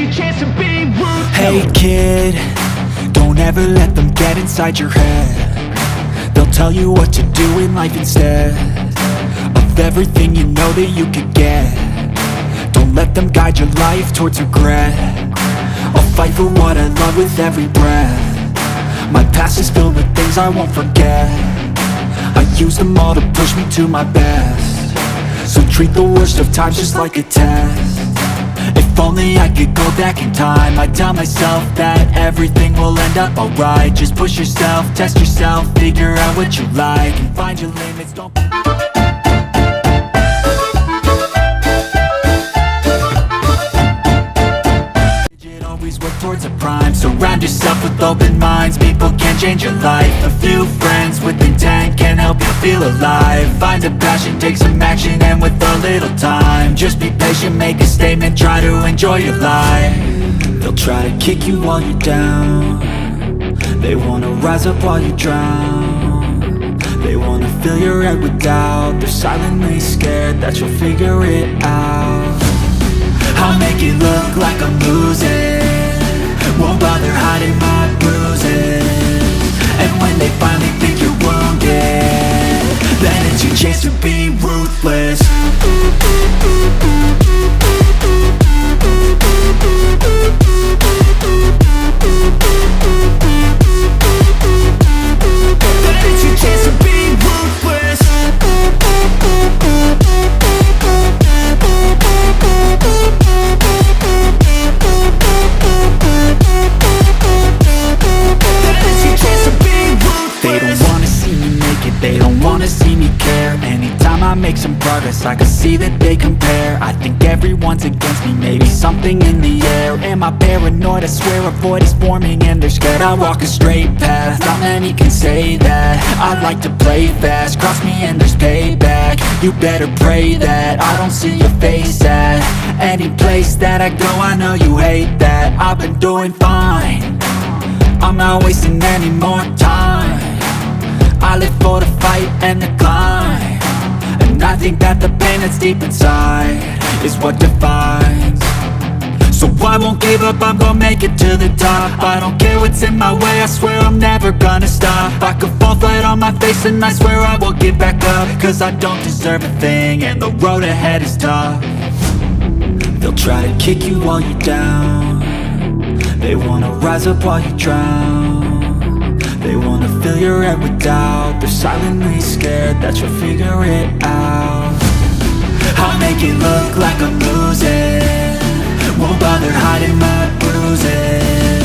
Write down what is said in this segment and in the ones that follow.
your chance to be ruthless. Hey kid, don't ever let them get inside your head. They'll tell you what to do in life instead of everything you know that you could get. Don't let them guide your life towards regret. I'll fight for what I love with every breath. My past is filled with things I won't forget. I use them all to push me to my best. So treat the worst of times just like a test. If only I could go back in time, I'd tell myself that everything will end up alright. Just push yourself, test yourself, figure out what you like, and find your limits, don't always work towards a prime. Surround yourself with open minds, people can change your life. A few friends with intent can help you feel alive. Find a passion, take some action, and with a little time, just be patient, make a statement, try to enjoy your life. They'll try to kick you while you're down. They wanna rise up while you drown. They wanna fill your head with doubt. They're silently scared that you'll figure it out. I'll make it look like I'm losing, won't bother hiding my bruises. And when they finally think you're wounded, then it's your chance to be ruthless. Then it's your chance to be ruthless. They don't wanna see me make it, they don't wanna see me care. Anytime I make some progress, I can see that they compare. I think everyone's against me, maybe something in the air. Am I paranoid? I swear a void is forming and they're scared. I walk a straight path, not many can say that. I like to play fast, cross me and there's payback. You better pray that I don't see your face at any place that I go. I know you hate that. I've been doing fine, I'm not wasting any more time. I live for the fight and the climb, and I think that the pain that's deep inside is what defines. So I won't give up, I'm gonna make it to the top. I don't care what's in my way, I swear I'm never gonna stop. I could fall flat on my face and I swear I will get back up, cause I don't deserve a thing and the road ahead is tough. They'll try to kick you while you're down. They wanna rise up while you drown. They wanna fill your head with doubt. They're silently scared that you'll figure it out. I'll make it look like I'm losing, won't bother hiding my bruises.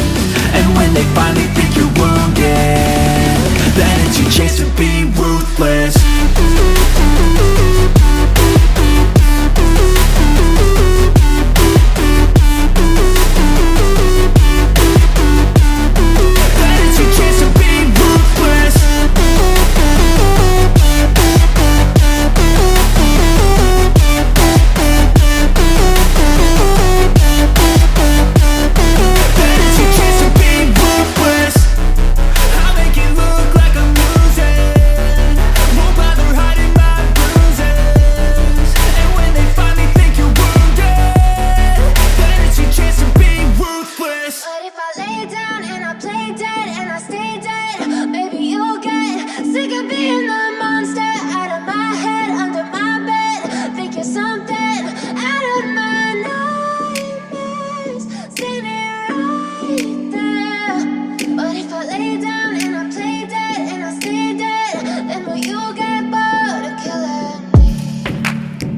And when they finally think you're wounded, then it's your chance to be ruthless.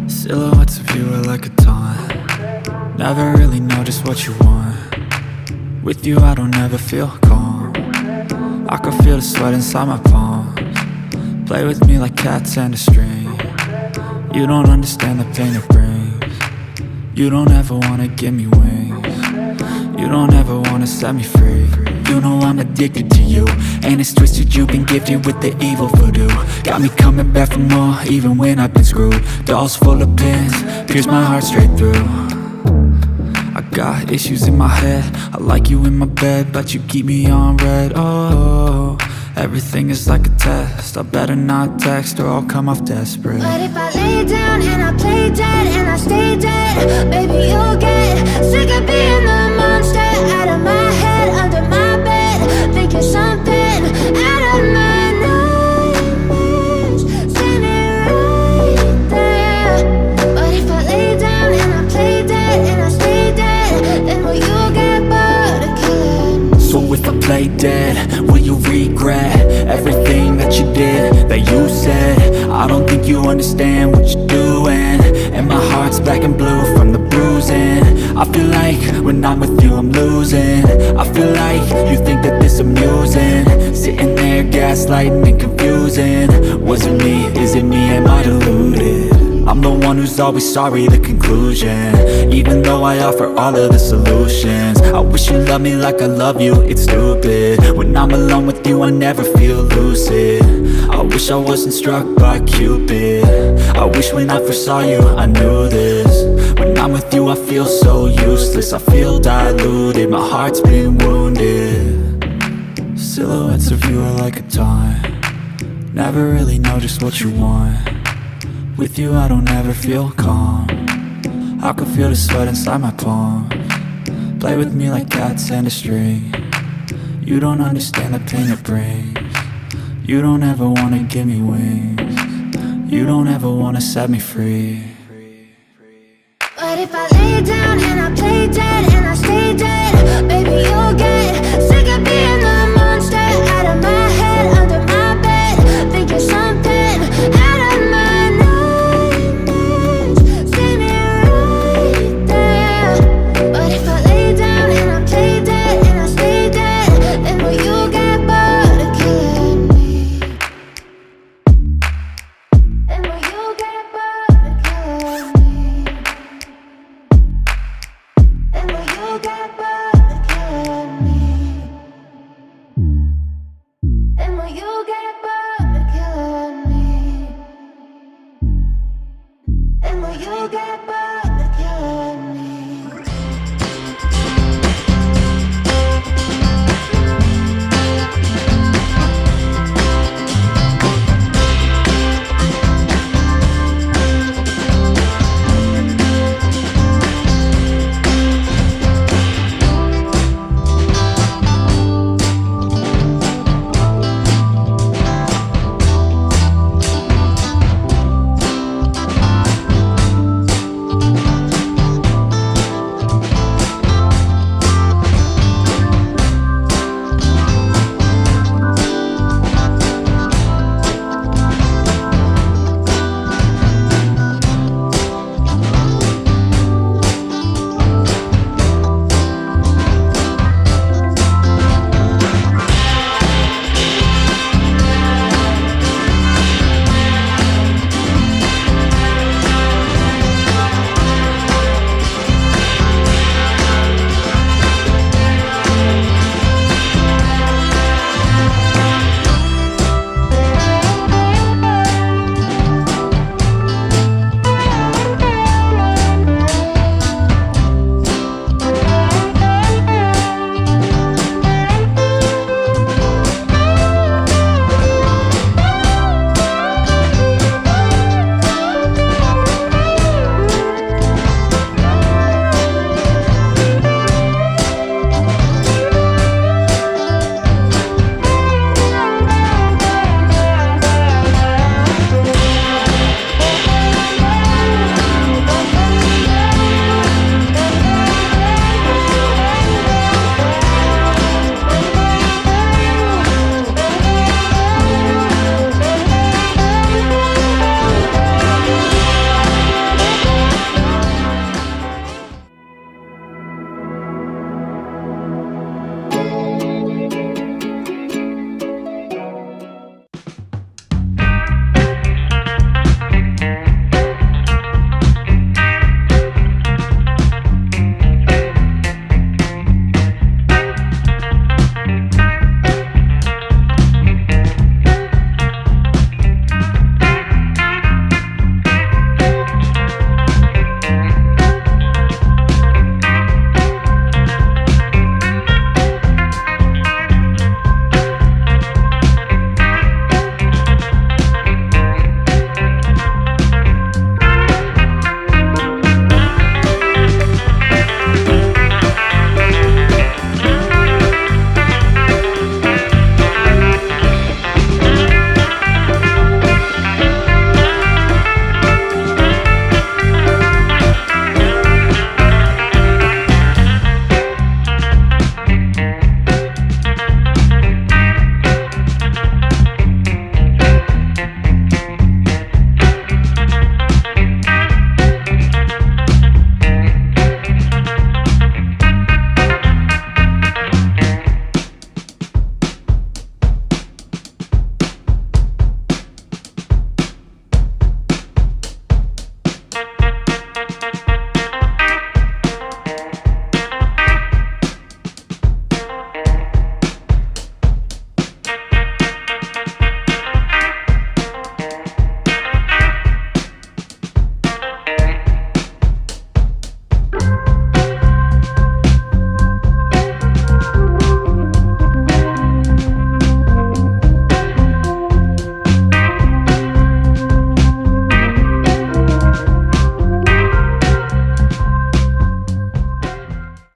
Silhouettes of you are like a taunt. Never really know just what you want. With you I don't ever feel calm. I can feel the sweat inside my palms. Play with me like cats and a string. You don't understand the pain it brings. You don't ever wanna give me wings. You don't ever wanna set me free. You know I'm addicted to you, and it's twisted, you've been gifted with the evil voodoo. Got me coming back for more, even when I've been screwed. Dolls full of pins, pierce my heart straight through. I got issues in my head, I like you in my bed, but you keep me on red. Oh, everything is like a test, I better not text or I'll come off desperate. But if I lay down and I play dead and I stay dead, baby you'll get sick of being the you understand what you're doing. And my heart's black and blue from the bruising. I feel like when I'm with you I'm losing. I feel like you think that this amusing. Sitting there gaslighting and confusing. Was it me? Is it me? Am I deluded? I'm the one who's always sorry, the conclusion. Even though I offer all of the solutions. I wish you loved me like I love you, it's stupid. When I'm alone with you I never feel lucid. I wish I wasn't struck by Cupid. I wish when I first saw you I knew this. When I'm with you I feel so useless. I feel diluted, my heart's been wounded. Silhouettes of you are like a taunt. Never really know just what you want. With you I don't ever feel calm. I can feel the sweat inside my palm. Play with me like cats and a string. You don't understand the pain it brings. You don't ever wanna give me wings. You don't ever wanna set me free. But if I lay down and I play dead and I stay dead, baby you'll get sick of being the monster out of my head, under my bed, thinking something out of my you get